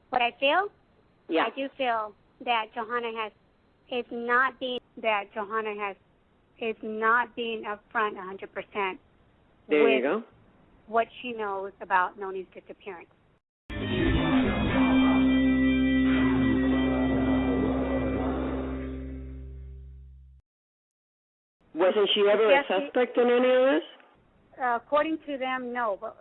What I feel? Yeah. I do feel that Johanna is not being upfront 100% with what she knows about Nony's disappearance. Wasn't she ever a suspect in any of this? According to them, no. But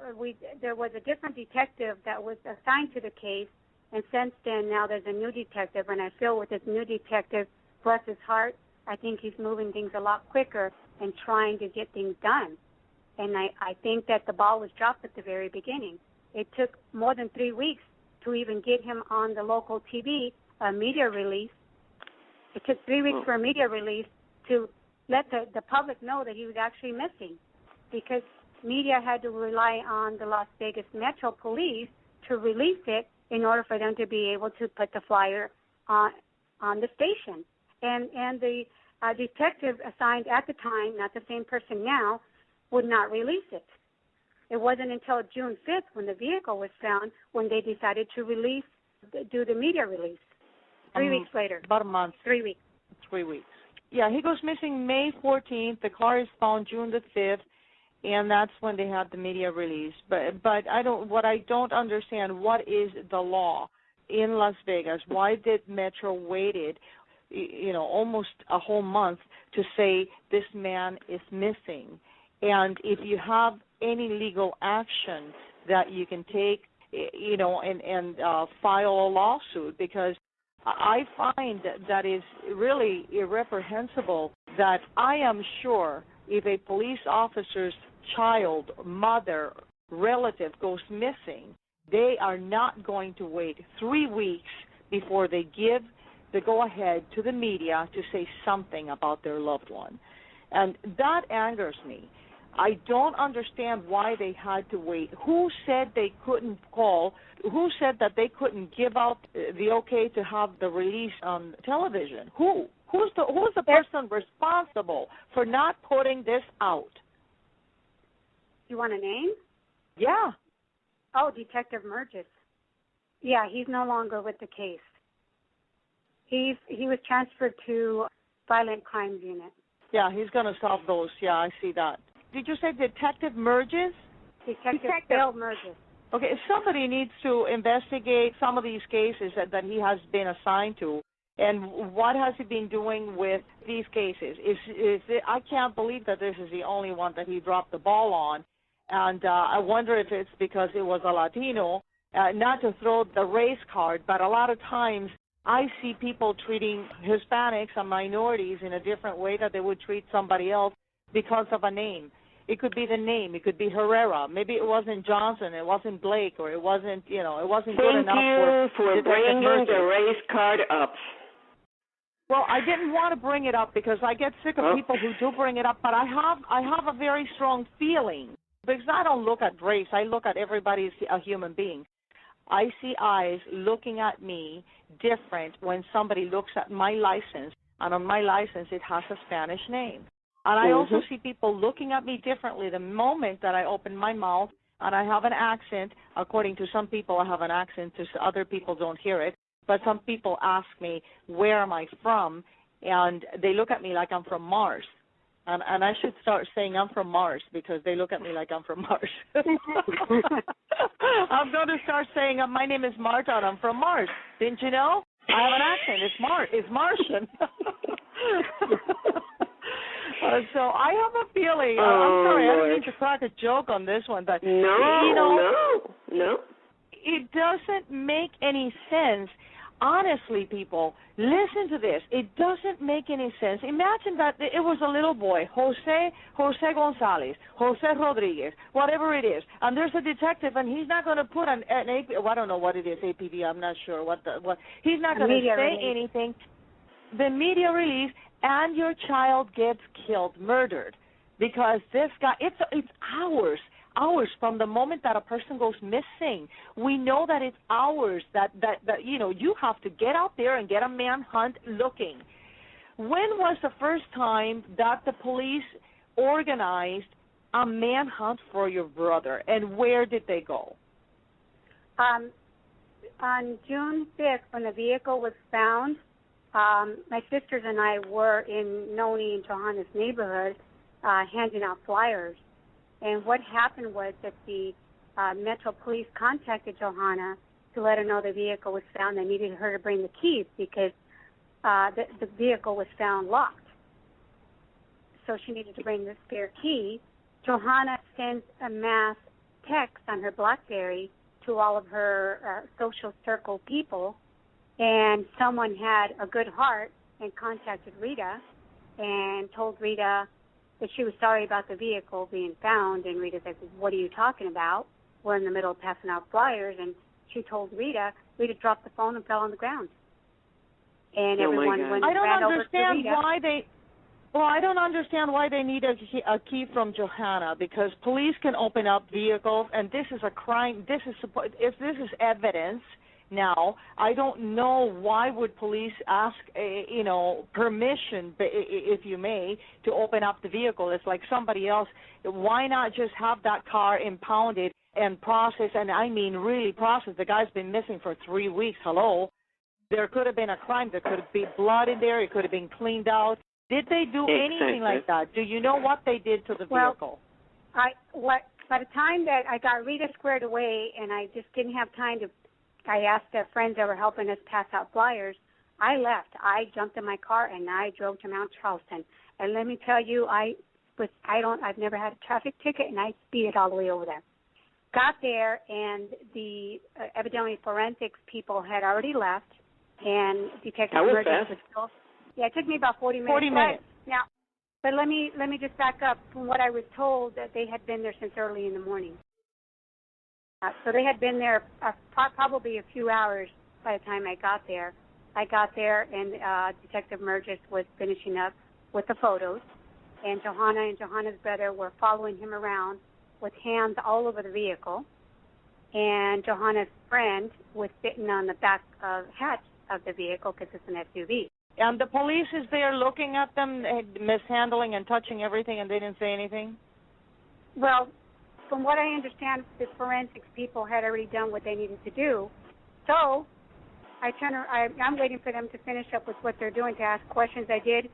there was a different detective that was assigned to the case, and since then, now there's a new detective, and I feel with this new detective, bless his heart, I think he's moving things a lot quicker and trying to get things done. And I think that the ball was dropped at the very beginning. It took more than 3 weeks to even get him on the local TV, a media release. It took 3 weeks for a media release to let the public know that he was actually missing, because media had to rely on the Las Vegas Metro Police to release it in order for them to be able to put the flyer on the station. And the detective assigned at the time, not the same person now, would not release it. It wasn't until June 5th when the vehicle was found when they decided to do the media release. 3 weeks later. About a month. 3 weeks. 3 weeks. Yeah, he goes missing May 14th. The car is found June the 5th, and that's when they had the media release. But what I don't understand, what is the law in Las Vegas? Why did Metro waited, almost a whole month to say this man is missing? And if you have any legal action that you can take, and file a lawsuit, because I find that is really irreprehensible that I am sure if a police officer's child, mother, relative goes missing, they are not going to wait 3 weeks before they give the go-ahead to the media to say something about their loved one. And that angers me. I don't understand why they had to wait. Who said they couldn't call? Who said that they couldn't give out the okay to have the release on television? Who's the person responsible for not putting this out? You want a name? Yeah. Oh, Detective Merges. Yeah, he's no longer with the case. He was transferred to Violent Crimes Unit. Yeah, he's going to solve those. Yeah, I see that. Did you say Detective Merges? Detective Bill Merges. Okay, somebody needs to investigate some of these cases that he has been assigned to, and what has he been doing with these cases? I can't believe that this is the only one that he dropped the ball on, and I wonder if it's because it was a Latino, not to throw the race card, but a lot of times I see people treating Hispanics and minorities in a different way that they would treat somebody else because of a name. It could be the name. It could be Herrera. Maybe it wasn't Johnson. It wasn't Blake, or it wasn't, it wasn't good enough for bringing the race card up. Well, I didn't want to bring it up because I get sick of people who do bring it up, but I have a very strong feeling, because I don't look at race. I look at everybody as a human being. I see eyes looking at me different when somebody looks at my license, and on my license it has a Spanish name. And I also see people looking at me differently the moment that I open my mouth, and I have an accent. According to some people, I have an accent. To other people, don't hear it. But some people ask me, where am I from? And they look at me like I'm from Mars. And I should start saying I'm from Mars, because they look at me like I'm from Mars. I'm going to start saying, my name is Marta, and I'm from Mars. Didn't you know? I have an accent. It's Martian. So I have a feeling. I'm sorry, I didn't mean to crack a joke on this one, but no. It doesn't make any sense. Honestly, people, listen to this. It doesn't make any sense. Imagine that it was a little boy, Jose Gonzalez, Jose Rodriguez, whatever it is, and there's a detective, and he's not going to put an AP, well, I don't know what it is, APB, I'm not sure what he's not going to say anything. The media release, and your child gets killed, murdered, because this guy, it's hours from the moment that a person goes missing. We know that it's hours that you have to get out there and get a manhunt looking. When was the first time that the police organized a manhunt for your brother, and where did they go? on June 5th, when the vehicle was found, my sisters and I were in Nony and Johanna's neighborhood handing out flyers. And what happened was that the Metro Police contacted Johanna to let her know the vehicle was found. They needed her to bring the keys because the vehicle was found locked. So she needed to bring the spare key. Johanna sends a mass text on her BlackBerry to all of her social circle people, and someone had a good heart and contacted Rita and told Rita that she was sorry about the vehicle being found, and Rita said, "What are you talking about? We're in the middle of passing out flyers." And she told Rita. Rita dropped the phone and fell on the ground. And everyone went and ran over to Rita. I don't understand why they need a key from Johanna, because police can open up vehicles, and this is a crime. If this is evidence now, I don't know why would police ask, permission, if you may, to open up the vehicle. It's like somebody else. Why not just have that car impounded and process, and I mean really process? The guy's been missing for 3 weeks. Hello. There could have been a crime. There could be blood in there. It could have been cleaned out. Did they do anything like that? Do you know what they did to the vehicle? By the time that I got Rita squared away and I just didn't have time to, I asked the friends that were helping us pass out flyers, I left. I jumped in my car and I drove to Mount Charleston. And let me tell you, I've never had a traffic ticket, and I speeded all the way over there. Got there, and the evidently forensics people had already left, and Detective Emergence was still. Yeah, it took me about 40 minutes. 40 minutes. Now, but let me just back up. From what I was told, that they had been there since early in the morning. So they had been there probably a few hours by the time I got there. I got there, and Detective Emergence was finishing up with the photos, and Johanna and Johanna's brother were following him around with hands all over the vehicle, and Johanna's friend was sitting on the back hatch of the vehicle because it's an SUV. And the police is there looking at them, mishandling and touching everything, and they didn't say anything? Well, from what I understand, the forensics people had already done what they needed to do. So I'm waiting for them to finish up with what they're doing to ask questions. I did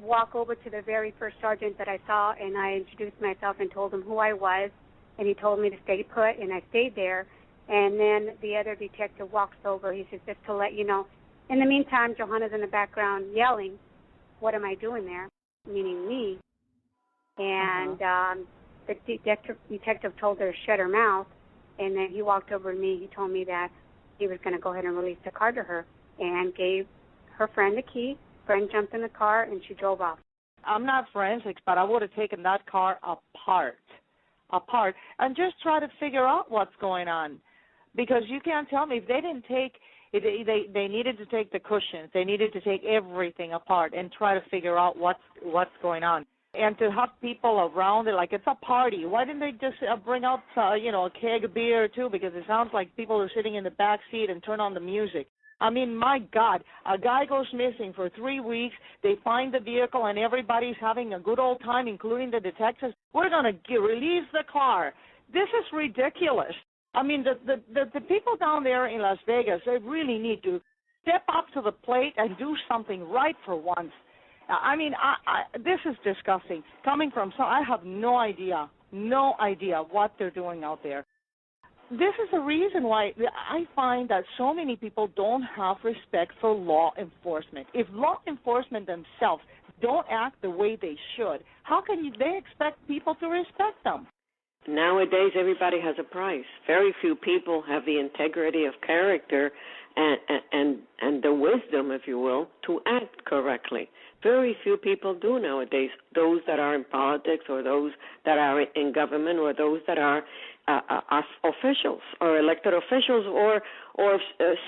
walk over to the very first sergeant that I saw, and I introduced myself and told him who I was, and he told me to stay put, and I stayed there. And then the other detective walks over. He says, "Just to let you know." In the meantime, Johanna's in the background yelling, "What am I doing there?" Meaning me. And the detective told her to shut her mouth, and then he walked over to me. He told me that he was going to go ahead and release the car to her and gave her friend the key. Friend jumped in the car, and she drove off. I'm not forensics, but I would have taken that car apart, and just try to figure out what's going on. Because you can't tell me if they didn't take... They needed to take the cushions. They needed to take everything apart and try to figure out what's going on. And to have people around it, like it's a party. Why didn't they just bring out, a keg of beer too? Because it sounds like people are sitting in the back seat and turn on the music. I mean, my God, a guy goes missing for 3 weeks. They find the vehicle and everybody's having a good old time, including the detectives. We're going to release the car. This is ridiculous. I mean, the people down there in Las Vegas, they really need to step up to the plate and do something right for once. I mean, this is disgusting. Coming from I have no idea what they're doing out there. This is the reason why I find that so many people don't have respect for law enforcement. If law enforcement themselves don't act the way they should, how can they expect people to respect them? Nowadays, everybody has a price. Very few people have the integrity of character and the wisdom, if you will, to act correctly. Very few people do nowadays, those that are in politics or those that are in government or those that are officials or elected officials or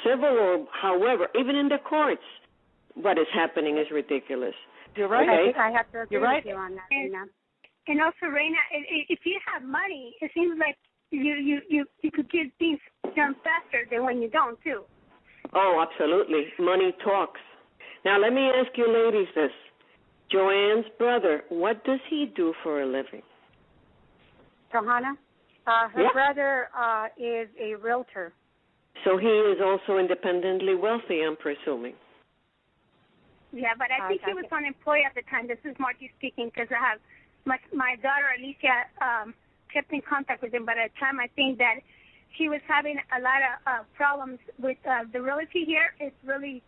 civil or however, even in the courts. What is happening is ridiculous. You're right. Okay? I have to agree with you on that, Reina. And also, Reina, if you have money, it seems like you could get things done faster than when you don't, too. Oh, absolutely. Money talks. Now, let me ask you ladies this. Joanne's brother, what does he do for a living? Johanna? Her brother is a realtor. So he is also independently wealthy, I'm presuming. Yeah, but I think he was unemployed at the time. This is Margie speaking, because I have my daughter Alicia kept in contact with him. But at the time, I think that he was having a lot of problems with the realty here. It's really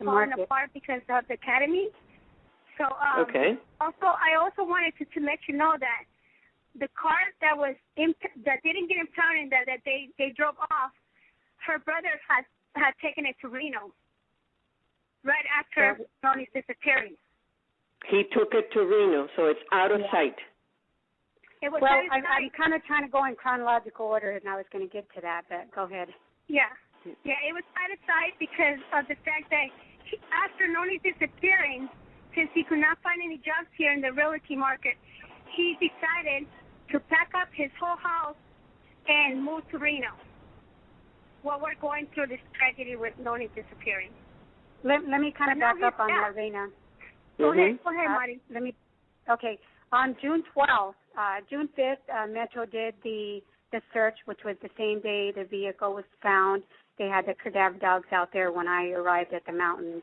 falling apart because of the academy. So also, I also wanted to let you know that the car that didn't get impounded, that they drove off, her brother had taken it to Reno right after Nony's disappearance. He took it to Reno, so it's out of sight. It was I'm kind of trying to go in chronological order, and I was going to get to that, but go ahead. Yeah, it was out of sight because of the fact that after Nony's disappearing, since he could not find any jobs here in the realty market, he decided to pack up his whole house and move to Reno. While we're going through this tragedy with Nony disappearing. Let me kind of back up on that, Reina. Go ahead, Marty. Okay. On June 12th, June 5th, Metro did the search, which was the same day the vehicle was found. They had the cadaver dogs out there when I arrived at the mountains.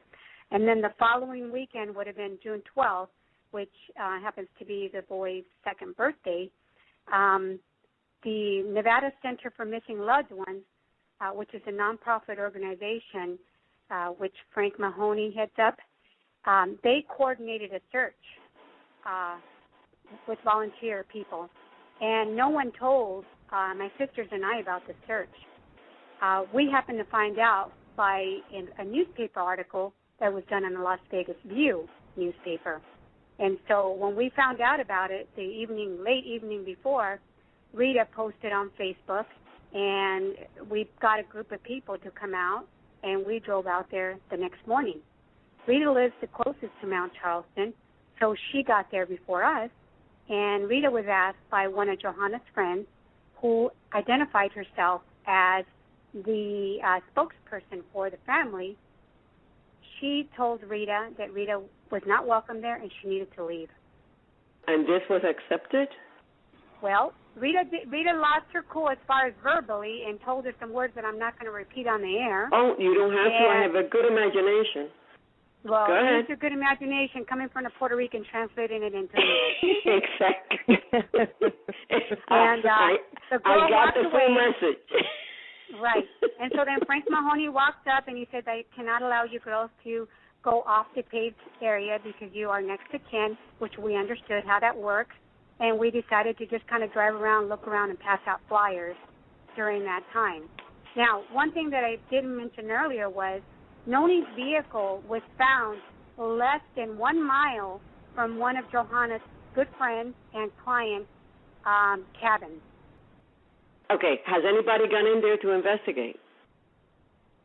And then the following weekend would have been June 12th, which happens to be the boy's second birthday. The Nevada Center for Missing Loved Ones, which is a nonprofit organization, which Frank Mahoney heads up, they coordinated a search with volunteer people. And no one told my sisters and I about the search. We happened to find out by a newspaper article that was done in the Las Vegas View newspaper. And so when we found out about it late evening before, Rita posted on Facebook, and we got a group of people to come out, and we drove out there the next morning. Rita lives the closest to Mount Charleston, so she got there before us, and Rita was asked by one of Johanna's friends, who identified herself as the spokesperson for the family. She told Rita that Rita was not welcome there and she needed to leave. And this was accepted? Well, Rita lost her cool as far as verbally and told her some words that I'm not going to repeat on the air. Oh, you don't have to. I have a good imagination. Well, go ahead. It's a good imagination coming from a Puerto Rican, translating it into English. Exactly. And the girl I got the full message. Right. And so then Frank Mahoney walked up and he said, I cannot allow you girls to go off the paved area because you are next to kin, which we understood how that works. And we decided to just kind of drive around, look around, and pass out flyers during that time. Now, one thing that I didn't mention earlier was Nony's vehicle was found less than 1 mile from one of Johanna's good friends and clients' cabins. Okay, has anybody gone in there to investigate?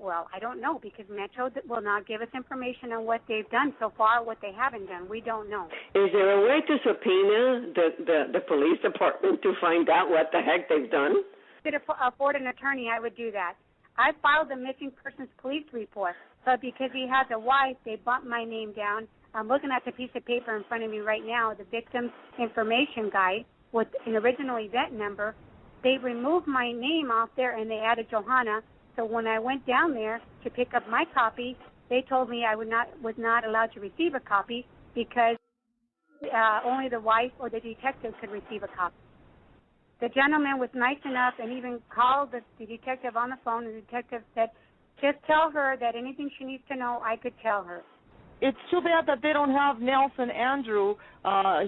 Well, I don't know because Metro will not give us information on what they've done so far, what they haven't done. We don't know. Is there a way to subpoena the police department to find out what the heck they've done? If I could afford an attorney, I would do that. I filed a missing persons police report, but because he has a wife, they bumped my name down. I'm looking at the piece of paper in front of me right now, the victim's information guide with an original event number. They removed my name off there and they added Johanna. So when I went down there to pick up my copy, they told me I was not allowed to receive a copy because only the wife or the detective could receive a copy. The gentleman was nice enough and even called the detective on the phone. The detective said, just tell her that anything she needs to know, I could tell her. It's too bad that they don't have Nelson Andrew.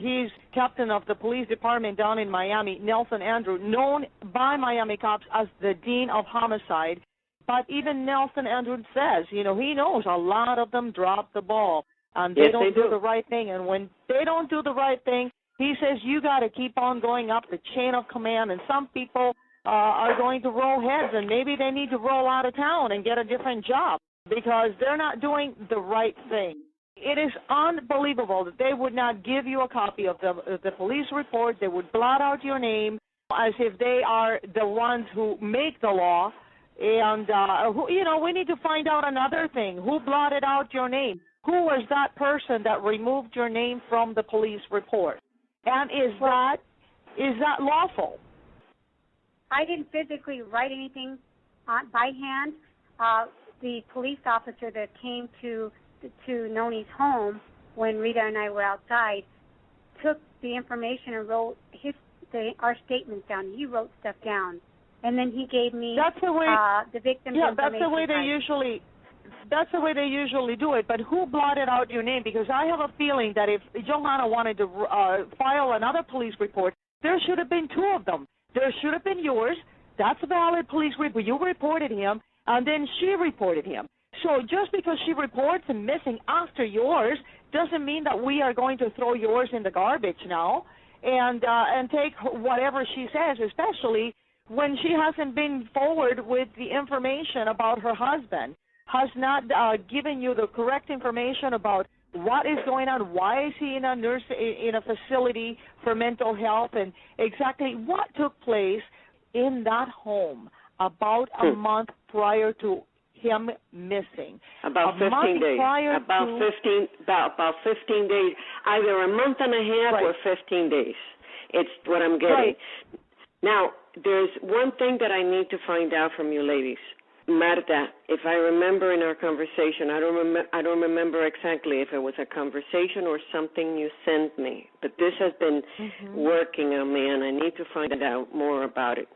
He's captain of the police department down in Miami, Nelson Andrew, known by Miami cops as the dean of homicide. But even Nelson Andrew says, he knows a lot of them drop the ball. And they don't do the right thing. And when they don't do the right thing, he says you got to keep on going up the chain of command. And some people are going to roll heads, and maybe they need to roll out of town and get a different job because they're not doing the right thing. It is unbelievable that they would not give you a copy of the police report. They would blot out your name as if they are the ones who make the law. And, we need to find out another thing. Who blotted out your name? Who was that person that removed your name from the police report? And is that lawful? I didn't physically write anything by hand. The police officer that came to Nony's home when Rita and I were outside took the information and wrote our statements down. He wrote stuff down, and then he gave me the victim's information. Yeah, that's the way they usually do it. But who blotted out your name? Because I have a feeling that if Johanna wanted to file another police report, there should have been two of them. There should have been yours. That's a valid police report. You reported him, and then she reported him. So just because she reports him missing after yours doesn't mean that we are going to throw yours in the garbage now and take whatever she says, especially when she hasn't been forward with the information about her husband, has not given you the correct information about what is going on, why is he in a facility for mental health, and exactly what took place in that home about a month prior to him missing. About 15 days. About 15 days. Either a month and a half or 15 days. It's what I'm getting. Right. Now, there's one thing that I need to find out from you ladies. Marta, if I remember in our conversation, I don't remember exactly if it was a conversation or something you sent me, but this has been working on me, and I need to find out more about it.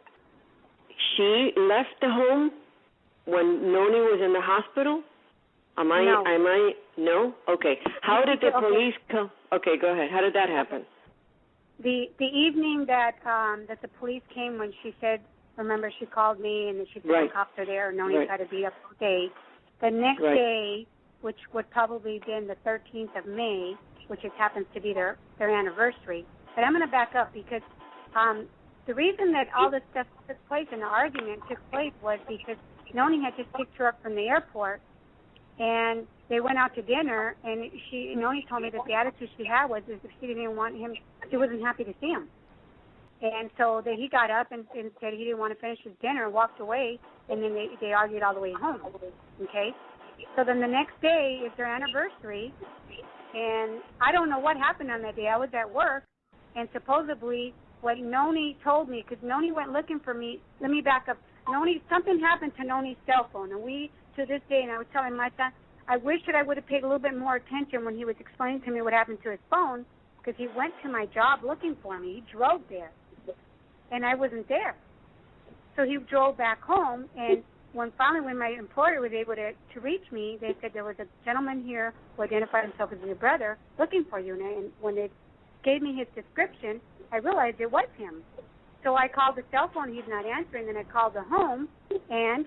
She left the home when Nony was in the hospital? No? Okay. How did the police come? Okay, go ahead. How did that happen? The evening that the police came, when she said, remember, she called me and she said the cops are there, Nony tried to beat up all day. The next day, which would probably have been the 13th of May, which just happens to be their anniversary. But I'm going to back up because the reason that all this stuff took place and the argument took place was because Nony had just picked her up from the airport, and they went out to dinner, and Nony told me that the attitude she had was if she didn't want him, she wasn't happy to see him. And so he got up and said he didn't want to finish his dinner and walked away, and then they argued all the way home, okay? So then the next day is their anniversary, and I don't know what happened on that day. I was at work, and supposedly what Nony told me, because Nony went looking for me. Let me back up. Something happened to Nony's cell phone, and we, to this day, and I was telling my son, I wish that I would have paid a little bit more attention when he was explaining to me what happened to his phone, because he went to my job looking for me. He drove there, and I wasn't there. So he drove back home, and when my employer was able to reach me, they said there was a gentleman here who identified himself as your brother looking for you, and when they gave me his description, I realized it was him. So I called the cell phone. He's not answering. Then I called the home, and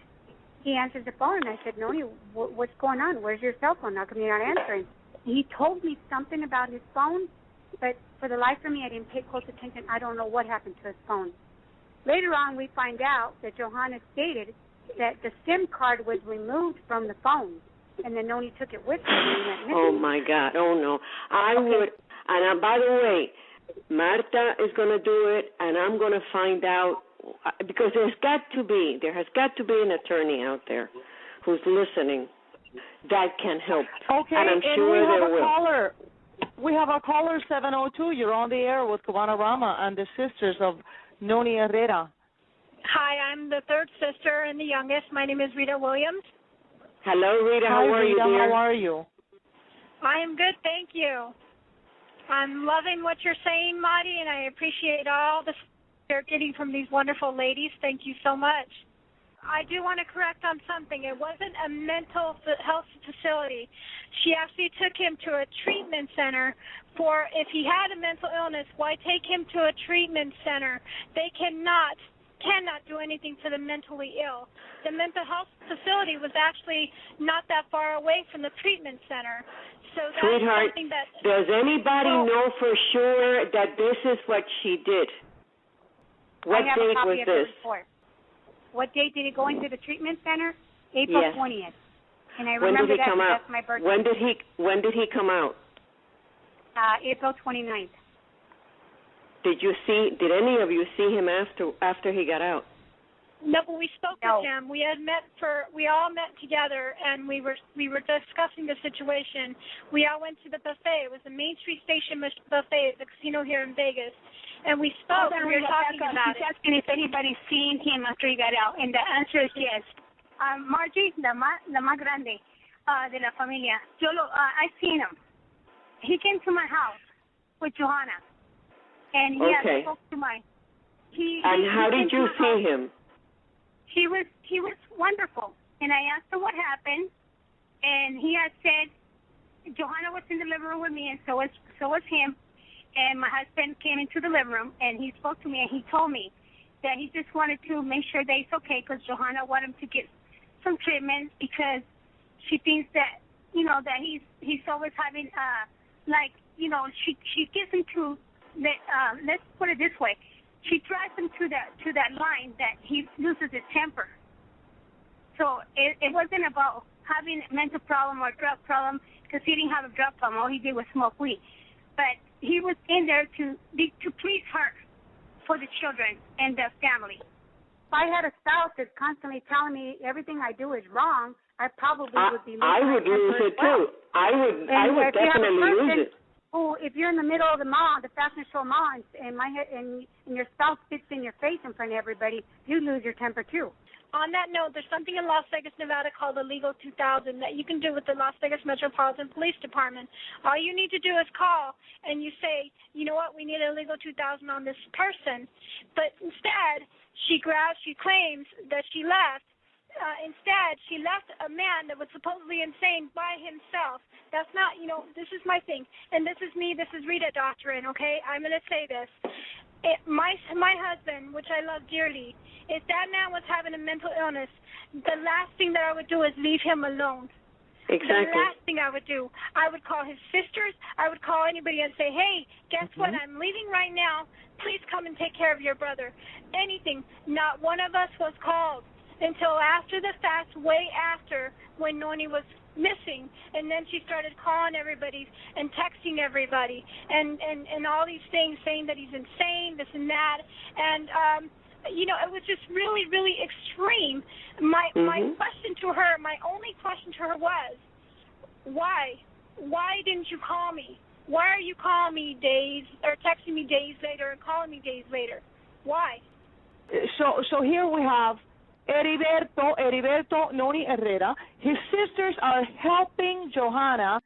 he answered the phone. And I said, Nony, what's going on? Where's your cell phone? How come you're not answering? He told me something about his phone, but for the life of me, I didn't pay close attention. I don't know what happened to his phone. Later on, we find out that Johanna stated that the SIM card was removed from the phone, and then Nony took it with her. Oh, my God. Oh, no. I would. And by the way, Marta is going to do it, and I'm going to find out, because there has got to be an attorney out there who's listening that can help. Okay, and I'm sure there will. Caller. We have a caller, 702. You're on the air with Cubanarama and the sisters of Nony Herrera. Hi, I'm the third sister and the youngest. My name is Rita Williams. Hello, Rita. How are you, dear? How are you? I am good, thank you. I'm loving what you're saying, Marty, and I appreciate all the you're getting from these wonderful ladies. Thank you so much. I do want to correct on something. It wasn't a mental health facility. She actually took him to a treatment center for, if he had a mental illness, why take him to a treatment center? They cannot do anything for the mentally ill. The mental health facility was actually not that far away from the treatment center. So that's Sweetheart, something that, does anybody know for sure that this is what she did? What date was this? What date did he go into the treatment center? April 20th. And I remember that because that's my birthday. When did he come out? April 29th. Did any of you see him after he got out? No, but we spoke with him. We all met together, and we were discussing the situation. We all went to the buffet. It was the Main Street Station buffet at the casino here in Vegas, and we spoke. And we were talking about it. She's asking if anybody's seen him after he got out, and the answer is yes. Margie, la más grande de la familia. I seen him. He came to my house with Johanna, and he had spoke to my. And how did you see him? He was wonderful, and I asked him what happened, and he had said Johanna was in the living room with me, and so was him. And my husband came into the living room, and he spoke to me, and he told me that he just wanted to make sure that he's okay, because Johanna wanted him to get some treatment, because she thinks that, that he's always having, she gets him to, let's put it this way, she drives him to that line that he loses his temper. So it wasn't about having a mental problem or drug problem, because he didn't have a drug problem. All he did was smoke weed. But he was in there to please her for the children and the family. If I had a spouse that's constantly telling me everything I do is wrong, I probably would be losing I would lose it too. I would definitely lose it. Oh, if you're in the middle of the mall, the fashion show mall, and your spouse spits in your face in front of everybody, you lose your temper too. On that note, there's something in Las Vegas, Nevada called the Legal 2000 that you can do with the Las Vegas Metropolitan Police Department. All you need to do is call and you say, you know what, we need a Legal 2000 on this person. But instead, she claims that she left. Instead, she left a man that was supposedly insane by himself. That's not, this is my thing. And this is me, this is Rita Doctrine, okay? I'm going to say this. My husband, which I love dearly, if that man was having a mental illness, the last thing that I would do is leave him alone. Exactly. The last thing I would do, I would call his sisters, I would call anybody and say, hey, guess what, I'm leaving right now. Please come and take care of your brother. Anything. Not one of us was called until after the fact, way after, when Nony was missing, and then she started calling everybody and texting everybody and all these things, saying that he's insane, this and that, and it was just really, really extreme. My question to her, my only question to her was, why didn't you call me? Why are you calling me days or texting me days later and calling me days later? Why? So here we have Heriberto, Nony, Herrera. His sisters are helping Johanna,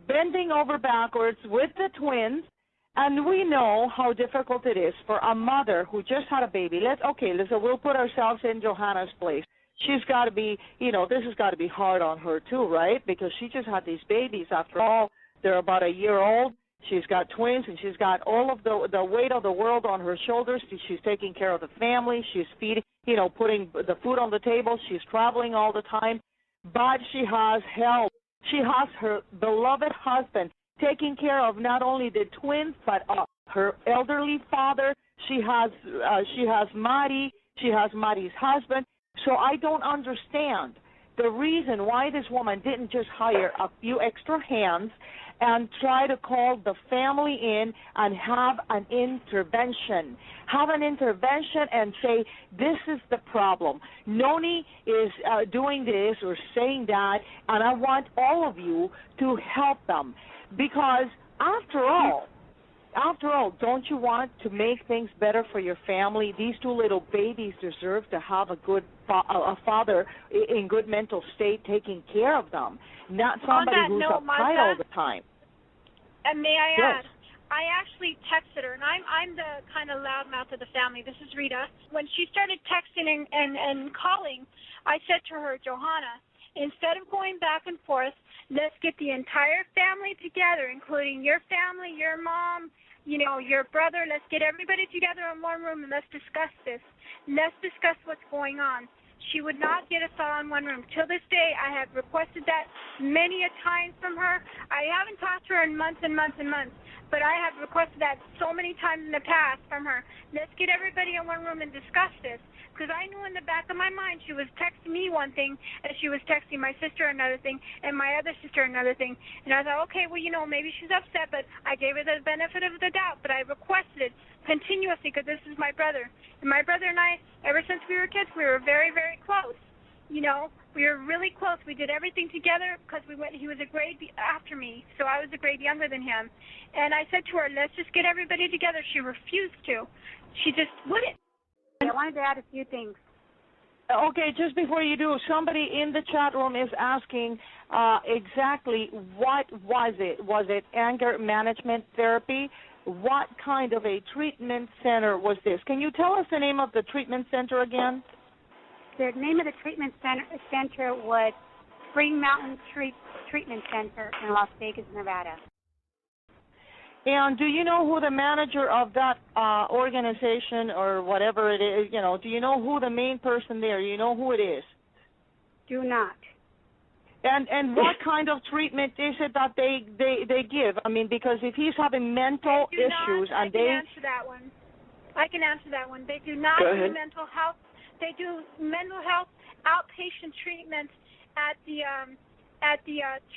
bending over backwards with the twins, and we know how difficult it is for a mother who just had a baby. We'll put ourselves in Johanna's place. She's got to be, this has got to be hard on her too, right? Because she just had these babies. After all, they're about a year old. She's got twins, and she's got all of the weight of the world on her shoulders. She's taking care of the family. She's feeding, putting the food on the table. She's traveling all the time. But she has help. She has her beloved husband taking care of not only the twins, but her elderly father. She has Mari. She has Mari's husband. So I don't understand the reason why this woman didn't just hire a few extra hands and try to call the family in and have an intervention. Have an intervention and say, this is the problem. Nony is doing this or saying that, and I want all of you to help them. Because after all, don't you want to make things better for your family? These two little babies deserve to have a good a father in good mental state taking care of them, not somebody who's uptight all the time. And may I add, I actually texted her, and I'm the kind of loudmouth of the family. This is Rita. When she started texting and calling, I said to her, Johanna, instead of going back and forth, let's get the entire family together, including your family, your mom, your brother. Let's get everybody together in one room and let's discuss this. Let's discuss what's going on. She would not get us all in one room. Till this day, I have requested that many a time from her. I haven't talked to her in months and months and months, but I have requested that so many times in the past from her. Let's get everybody in one room and discuss this. Because I knew in the back of my mind she was texting me one thing and she was texting my sister another thing and my other sister another thing. And I thought, okay, well, maybe she's upset, but I gave her the benefit of the doubt. But I requested it continuously because this is my brother. And my brother and I, ever since we were kids, we were very, very close. We were really close. We did everything together because he was a grade after me, so I was a grade younger than him. And I said to her, let's just get everybody together. She refused to. She just wouldn't. I wanted to add a few things. Okay, just before you do, somebody in the chat room is asking exactly what was it? Was it anger management therapy? What kind of a treatment center was this? Can you tell us the name of the treatment center again? The name of the treatment center was Spring Mountain Treatment Center in Las Vegas, Nevada. And do you know who the manager of that organization or whatever it is, do you know who the main person there, you know who it is? Do not. And what kind of treatment is it that they give? I mean, because if he's having mental issues and they... I can answer that one. I can answer that one. They do not do mental health. They do mental health outpatient treatment at the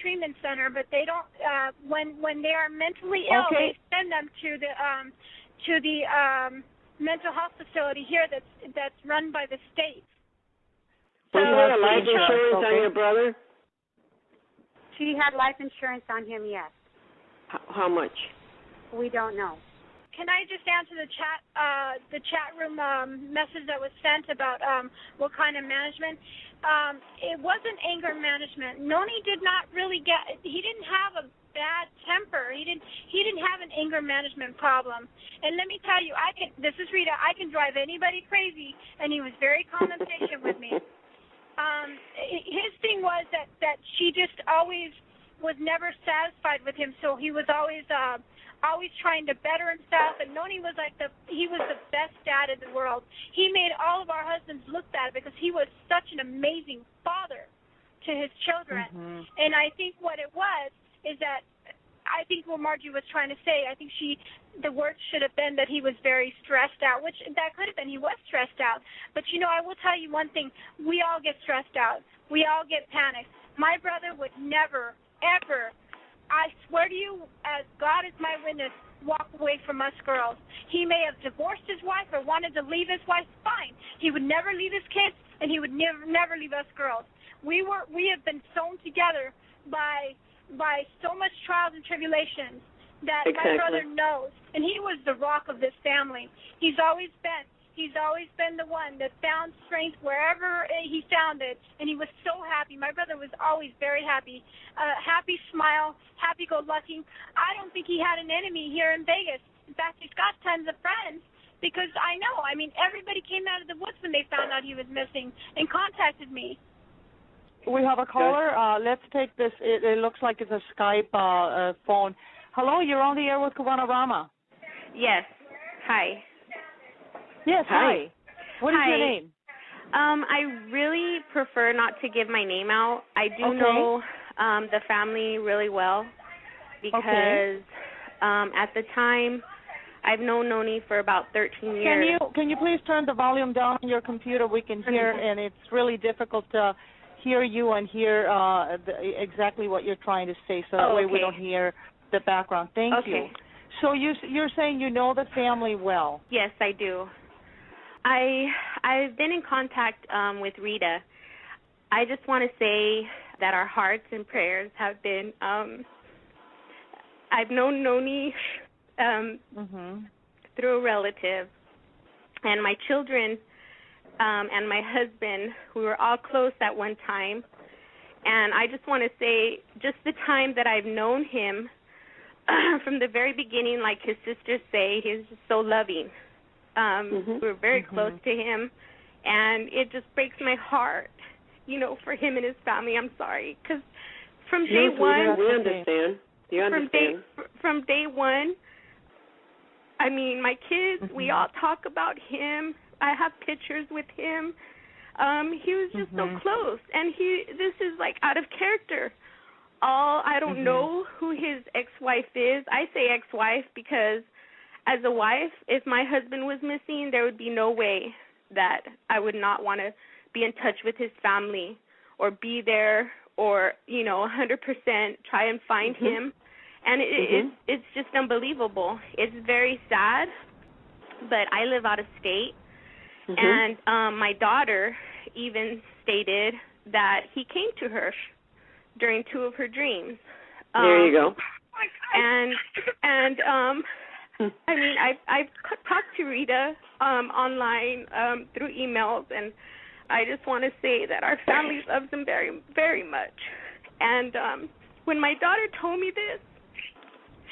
treatment center, but they don't. When they are mentally ill, they send them to the mental health facility here that's run by the state. Was there a life insurance on your brother? She had life insurance on him, yes. How much? We don't know. Can I just answer the chat room message that was sent about what kind of management? It wasn't anger management. Nony did not really he didn't have a bad temper. He didn't have an anger management problem. And let me tell you, this is Rita, I can drive anybody crazy, and he was very calm and patient with me. His thing was that she just always was never satisfied with him, so he was always trying to better himself, and Nony was he was the best dad in the world. He made all of our husbands look bad because he was such an amazing father to his children. Mm-hmm. And I think what it was is that I think what Margie was trying to say, I think the word should have been that he was very stressed out, which that could have been. He was stressed out. But, I will tell you one thing. We all get stressed out. We all get panicked. My brother would never, ever, I swear to you, as God is my witness, walk away from us girls. He may have divorced his wife or wanted to leave his wife, fine. He would never leave his kids, and he would never leave us girls. We have been sewn together by so much trials and tribulations that my brother knows, and he was the rock of this family. He's always been the one that found strength wherever he found it, and he was so happy. My brother was always very happy, happy smile, happy-go-lucky. I don't think he had an enemy here in Vegas. In fact, he's got tons of friends because everybody came out of the woods when they found out he was missing and contacted me. We have a caller. Let's take this. It looks like it's a Skype phone. Hello, you're on the air with Cubanarama. Yes. Hi. Yes, hi. What is your name? I really prefer not to give my name out. I do know the family really well because at the time I've known Nony for about 13 years. Can you please turn the volume down on your computer? We can hear, and it's really difficult to hear you and hear exactly what you're trying to say, so that way we don't hear the background. Thank you. So you're saying you know the family well? Yes, I do. I've been in contact with Rita. I just want to say that our hearts and prayers have been, I've known Nony through a relative, and my children and my husband, we were all close at one time. And I just want to say, just the time that I've known him, from the very beginning, like his sisters say, he's just so loving. We're very close to him, and it just breaks my heart, for him and his family. I'm sorry, because from day one, we understand. You understand. From day one, my kids, we all talk about him. I have pictures with him. He was just so close, and this is like out of character. I don't know who his ex-wife is. I say ex-wife because as a wife, if my husband was missing, there would be no way that I would not want to be in touch with his family or be there or, 100% try and find him. And it's just unbelievable. It's very sad, but I live out of state. And my daughter even stated that he came to her during 2 of her dreams. There you go. I've talked to Rita online through emails, and I just want to say that our family loves him very, very much. And when my daughter told me this,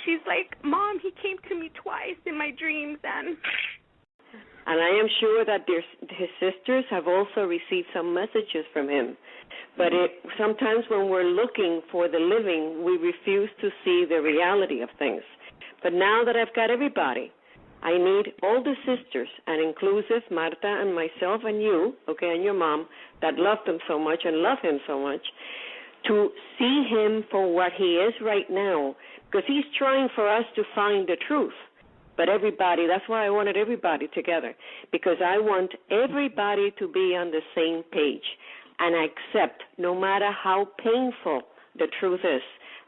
she's like, Mom, he came to me twice in my dreams. And I am sure that his sisters have also received some messages from him. But sometimes when we're looking for the living, we refuse to see the reality of things. But now that I've got everybody, I need all the sisters, and inclusive Marta and myself and you, okay, and your mom, that loved him so much and love him so much, to see him for what he is right now, because he's trying for us to find the truth. But everybody, that's why I wanted everybody together, because I want everybody to be on the same page and accept, no matter how painful the truth is,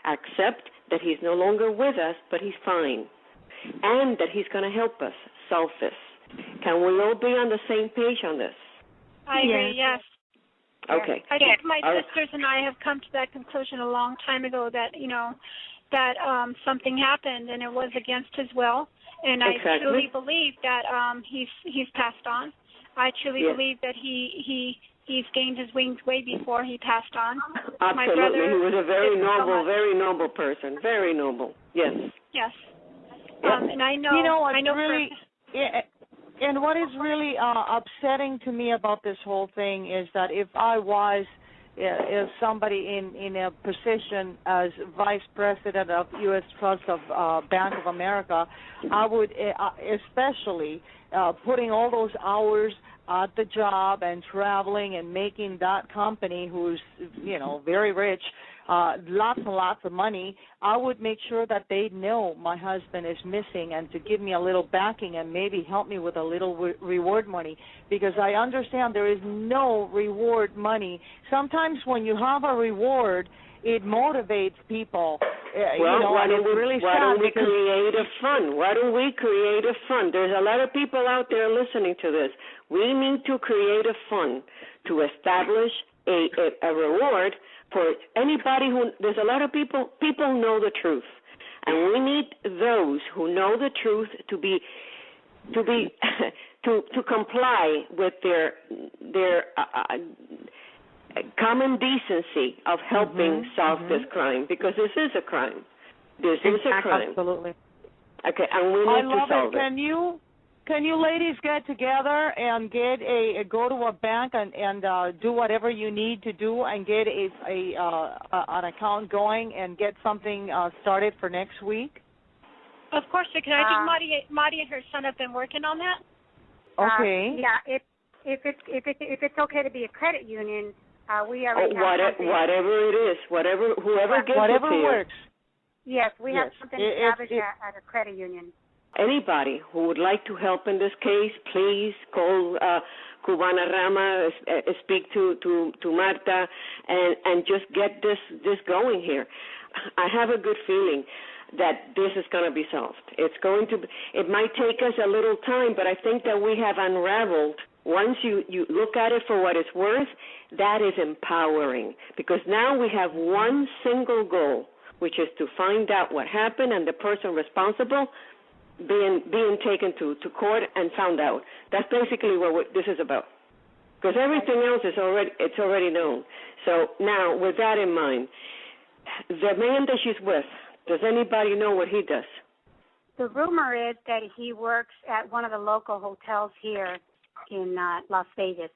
accept that he's no longer with us, but he's fine, and that he's going to help us solve this. Can we all be on the same page on this? I agree, yes. Okay. I think my sisters and I have come to that conclusion a long time ago that, that something happened and it was against his will. And I truly believe that he's passed on. I truly believe that he's gained his wings way before he passed on. Absolutely. My brother, he was a very noble person. Very noble. Yes. Yes. And I know. And what is really upsetting to me about this whole thing is that if I was somebody in a position as vice president of U.S. Trust of Bank of America, I would especially putting all those hours at the job and traveling and making that company, who's very rich, lots and lots of money, I would make sure that they know my husband is missing and to give me a little backing and maybe help me with a little reward money, because I understand there is no reward money. Sometimes when you have a reward, it motivates people. Why don't we create a fund? Why don't we create a fund? There's a lot of people out there listening to this. We need to create a fund to establish a reward for anybody who. There's a lot of people know the truth, and we need those who know the truth to comply with their common decency of helping solve this crime, because this is a crime. This is a crime. Absolutely. Okay, and we need to solve it. Can you ladies get together and go to a bank and do whatever you need to do and get an account going and get something started for next week? Of course, because I think Marty and her son have been working on that. Okay. If it's okay to be a credit union, we are whatever it is, whoever gets whatever it works. Yes, we have something established at a credit union. Anybody who would like to help in this case, please call Cubanarama, speak to Marta, and just get this going here. I have a good feeling that this is going to be solved. It might take us a little time, but I think that we have unraveled. Once you look at it for what it's worth, that is empowering, because now we have one single goal, which is to find out what happened and the person responsible being taken to court and found out. That's basically what this is about, because everything else is already known. So now, with that in mind, the man that she's with, does anybody know what he does? The rumor is that he works at one of the local hotels here in Las Vegas,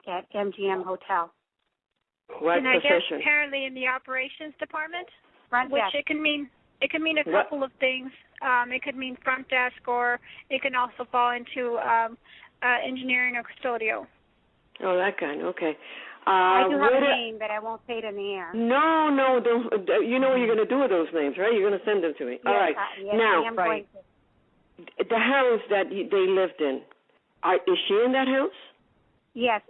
at MGM Hotel. What and I position? guess apparently in the operations department, front which desk. it can mean a couple of things. It could mean front desk, or it can also fall into engineering or custodial. Oh, that kind. Okay. I do have a name, but I won't say it in the air. No, don't. You know what you're going to do with those names, right? You're going to send them to me. Yes, all right. Yes, now, I am going to. The house that they lived in, is she in that house? Yes.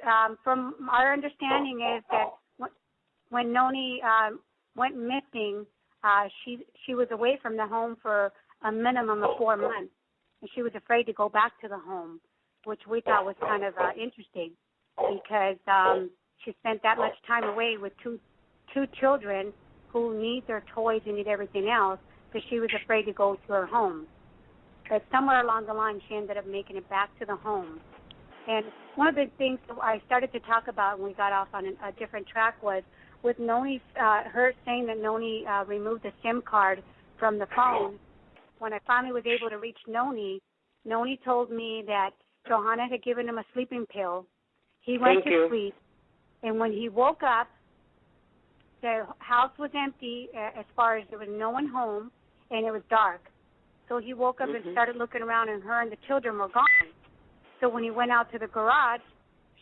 From our understanding is that when Nony went missing, she was away from the home for a minimum of 4 months, and she was afraid to go back to the home, which we thought was kind of interesting, because she spent that much time away with two children who need their toys and need everything else, because she was afraid to go to her home. But somewhere along the line, she ended up making it back to the home. And one of the things I started to talk about when we got off on a different track was with Nony, her saying that Nony removed the SIM card from the phone. When I finally was able to reach Nony, Nony told me that Johanna had given him a sleeping pill. He went to sleep, and when he woke up, the house was empty as far as there was no one home, and it was dark. So he woke up and started looking around, and her and the children were gone. So when he went out to the garage,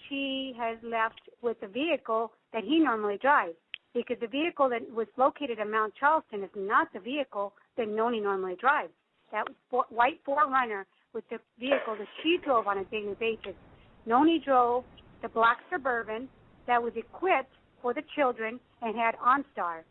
she has left with the vehicle that he normally drives, because the vehicle that was located in Mount Charleston is not the vehicle that Nony normally drives. That was white 4Runner with the vehicle that she drove on a daily basis. Nony drove the black Suburban that was equipped for the children and had OnStar.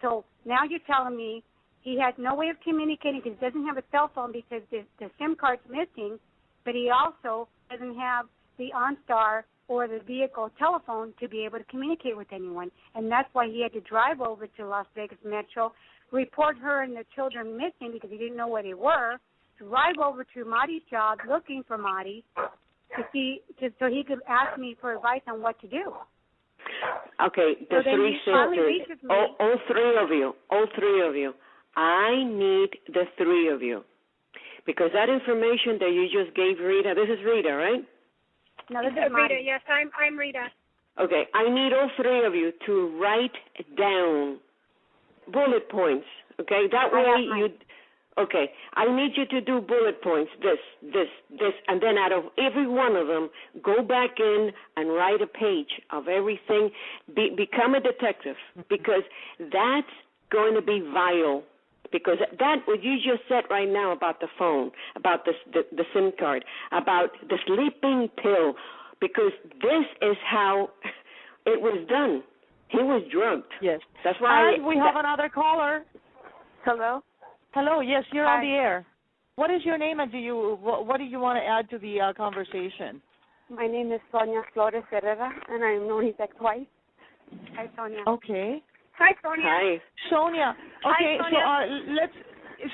So now you're telling me he has no way of communicating because he doesn't have a cell phone because the SIM card's missing, but he also doesn't have the OnStar or the vehicle telephone to be able to communicate with anyone. And that's why he had to drive over to Las Vegas Metro, report her and the children missing because he didn't know where they were, drive over to Marty's job looking for Marty so he could ask me for advice on what to do. Okay, the three sisters, all three of you. I need the three of you. Because that information that you just gave Rita, this is Rita, right? No, this is Rita. Yes, I'm Rita. Okay, I need all three of you to write down bullet points. Okay, that way okay, I need you to do bullet points, this, and then out of every one of them, go back in and write a page of everything. Become a detective, because that's going to be vital. Because that, what you just said right now about the phone, about the SIM card, about the sleeping pill, because this is how it was done. He was drugged. Yes. That's why. And we have another caller. Hello? Hello, yes, you're Hi. on the air. What is your name, and what do you want to add to the conversation? My name is Sonia Flores Herrera, and I'm Nony's ex-wife. Hi, Sonia. Okay. Hi, Sonia. Hi. Sonia. Okay, Hi, Sonia.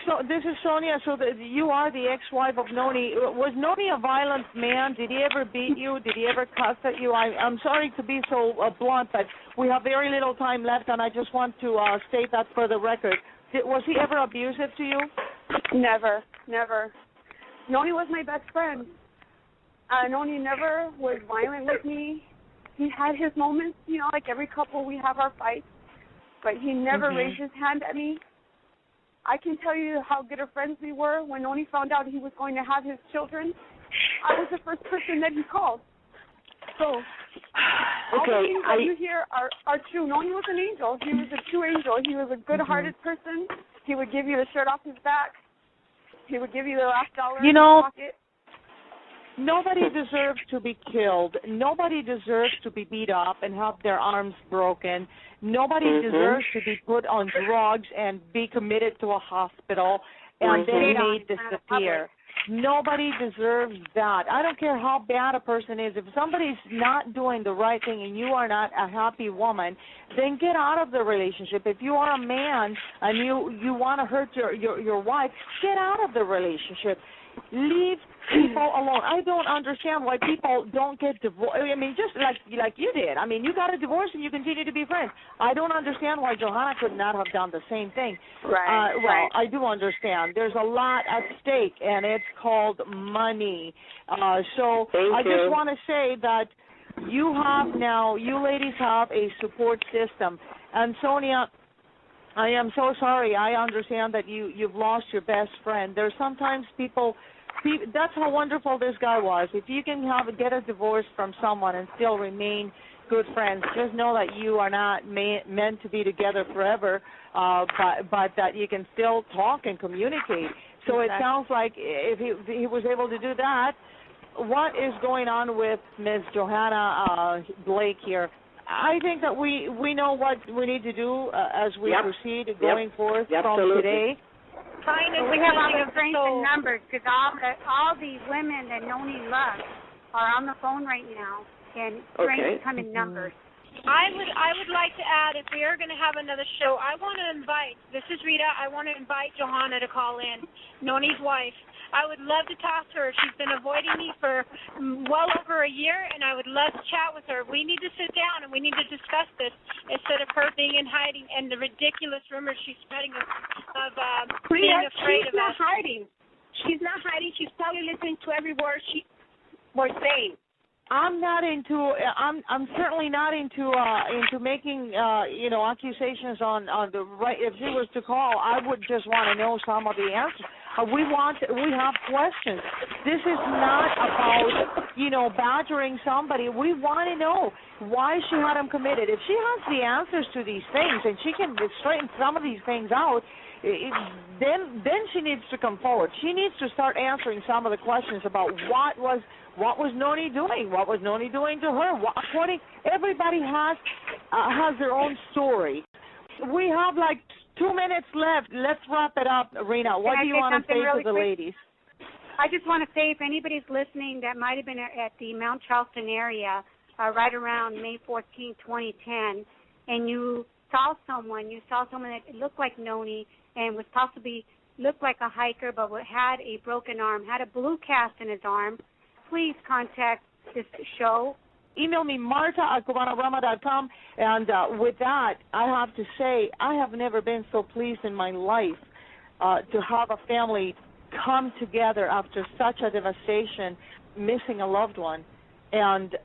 so this is Sonia. So you are the ex-wife of Nony. Was Nony a violent man? Did he ever beat you? Did he ever cuss at you? I'm sorry to be so blunt, but we have very little time left, and I just want to state that for the record. Was he ever abusive to you? Never. Nony was my best friend. Nony never was violent with me. He had his moments, like every couple we have our fights, but he never raised his hand at me. I can tell you how good of friends we were. When Nony found out he was going to have his children, I was the first person that he called. So all the things that you hear are true. Nony was an angel. He was a true angel. He was a good-hearted person. He would give you the shirt off his back. He would give you the last dollar in his pocket. Nobody deserves to be killed. Nobody deserves to be beat up and have their arms broken. Nobody deserves to be put on drugs and be committed to a hospital and then made disappear. Nobody deserves that. I don't care how bad a person is. If somebody's not doing the right thing and you are not a happy woman, then get out of the relationship. If you are a man and you want to hurt your wife, get out of the relationship. Leave people alone. I don't understand why people don't get divorced. I mean, just like you did. I mean, you got a divorce and you continue to be friends. I don't understand why Johanna could not have done the same thing. Right. Well, I do understand. There's a lot at stake, and it's called money. So I just want to say that you ladies have a support system. And Sonia, I am so sorry. I understand that you've lost your best friend. There's sometimes people, that's how wonderful this guy was. If you can get a divorce from someone and still remain good friends, just know that you are not meant to be together forever, but that you can still talk and communicate. So It sounds like if he was able to do that, what is going on with Ms. Johanna Blake here? I think that we know what we need to do as we proceed going forth from today. We have all the strength in numbers because all the women that Nony loves are on the phone right now, and strength come in numbers. I would like to add, if we are going to have another show, I want to invite, this is Rita, I want to invite Johanna to call in, Nony's wife. I would love to talk to her. She's been avoiding me for well over a year, and I would love to chat with her. We need to sit down and we need to discuss this instead of her being in hiding and the ridiculous rumors she's spreading of being afraid of us. She's not hiding. She's not hiding. She's probably listening to every word we're saying. I'm certainly not into making accusations on the right. If she was to call, I would just want to know some of the answers. We have questions. This is not about badgering somebody. We want to know why she had him committed. If she has the answers to these things and she can straighten some of these things out, then she needs to come forward. She needs to start answering some of the questions about what was Nony doing? What was Nony doing to her? Everybody has their own story. We have like 2 minutes left. Let's wrap it up, Rena. What do you want to say to the ladies? I just want to say, if anybody's listening that might have been at the Mount Charleston area right around May 14, 2010, and you saw someone that looked like Nony and was possibly looked like a hiker but had a broken arm, had a blue cast in his arm, please contact this show. Email me, marta@cubanarama.com. And with that, I have to say, I have never been so pleased in my life to have a family come together after such a devastation, missing a loved one. And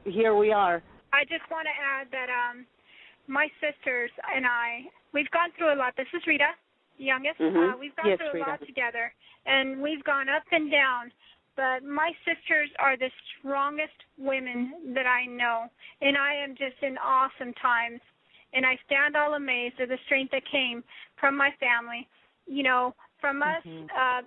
here we are. I just want to add that my sisters and I, we've gone through a lot. This is Rita, the youngest. We've gone through a lot together, and we've gone up and down. But my sisters are the strongest women that I know, and I am just in awesome times. And I stand all amazed at the strength that came from my family. From us,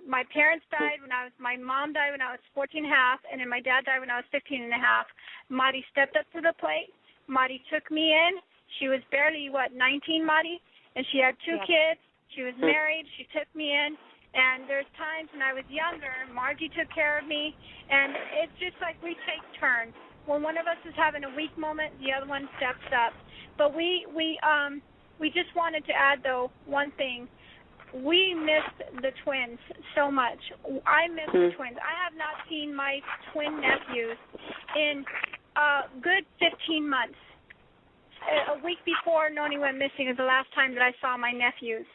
my parents died my mom died when I was 14 and a half, and then my dad died when I was 15 and a half. Marty stepped up to the plate. Marty took me in. She was barely, 19, Marty? And she had 2 kids. She was married. She took me in. And there's times when I was younger, Margie took care of me, and it's just like we take turns. When one of us is having a weak moment, the other one steps up. But we just wanted to add, though, one thing. We missed the twins so much. I miss the twins. I have not seen my twin nephews in a good 15 months. A week before Nony went missing is the last time that I saw my nephews.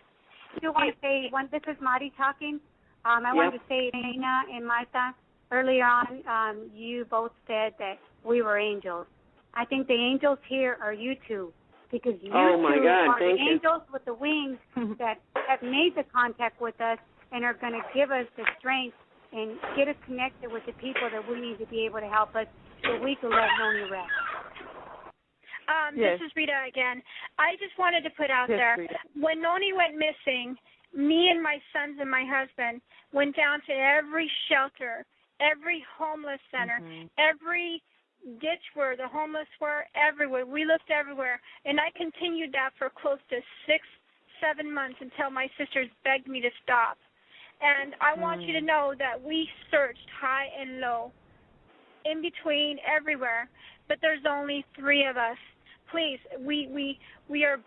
I do want to say, this is Marty talking. I wanted to say, Dana and Martha, earlier on, you both said that we were angels. I think the angels here are you two, because you two are the angels with the wings that have made the contact with us and are going to give us the strength and get us connected with the people that we need to be able to help us so we can let Nony rest. This is Rita again. I just wanted to put out there, when Nony went missing, me and my sons and my husband went down to every shelter, every homeless center, every ditch where the homeless were, everywhere. We looked everywhere, and I continued that for close to 6-7 months until my sisters begged me to stop. And I want you to know that we searched high and low, in between, everywhere, but there's only 3 of us. Please, we are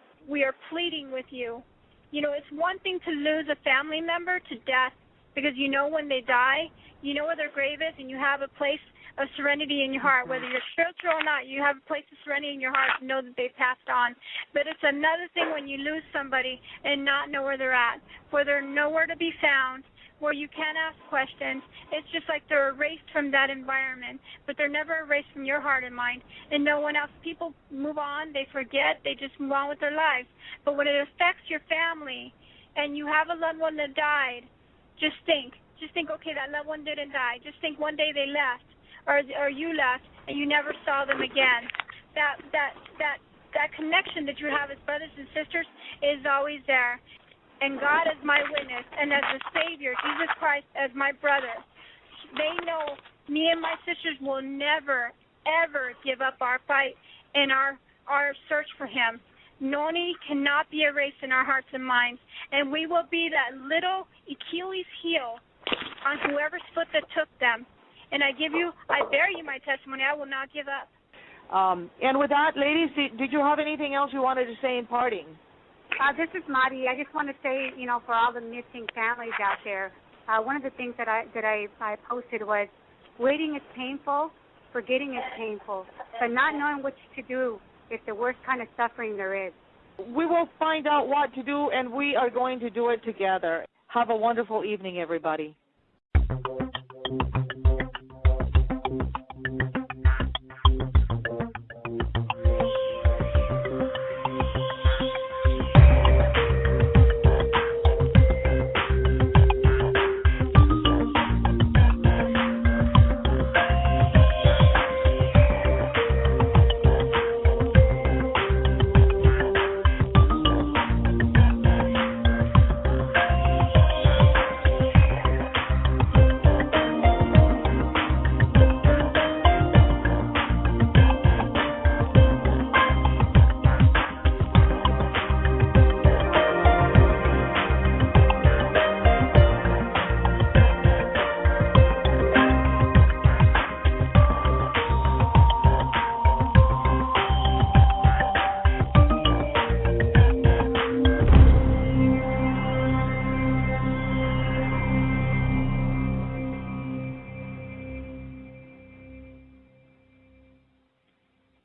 pleading with you. It's one thing to lose a family member to death, because when they die, you know where their grave is, and you have a place of serenity in your heart. Whether you're spiritual or not, you have a place of serenity in your heart to know that they passed on. But it's another thing when you lose somebody and not know where they're at, where they're nowhere to be found, where you can't ask questions. It's just like they're erased from that environment, but they're never erased from your heart and mind, and no one else. People move on, they forget, they just move on with their lives. But when it affects your family and you have a loved one that died, just think, okay, that loved one didn't die. Just think one day they left, or you left, and you never saw them again. That connection that you have as brothers and sisters is always there. And God as my witness, and as the Savior, Jesus Christ as my brother, they know me and my sisters will never, ever give up our fight and our search for Him. Nony cannot be erased in our hearts and minds, and we will be that little Achilles heel on whoever's foot that took them. And I bear you my testimony. I will not give up. And with that, ladies, did you have anything else you wanted to say in parting? This is Marty. I just want to say, for all the missing families out there, one of the things that I posted was, waiting is painful, forgetting is painful, but not knowing what to do is the worst kind of suffering there is. We will find out what to do, and we are going to do it together. Have a wonderful evening, everybody.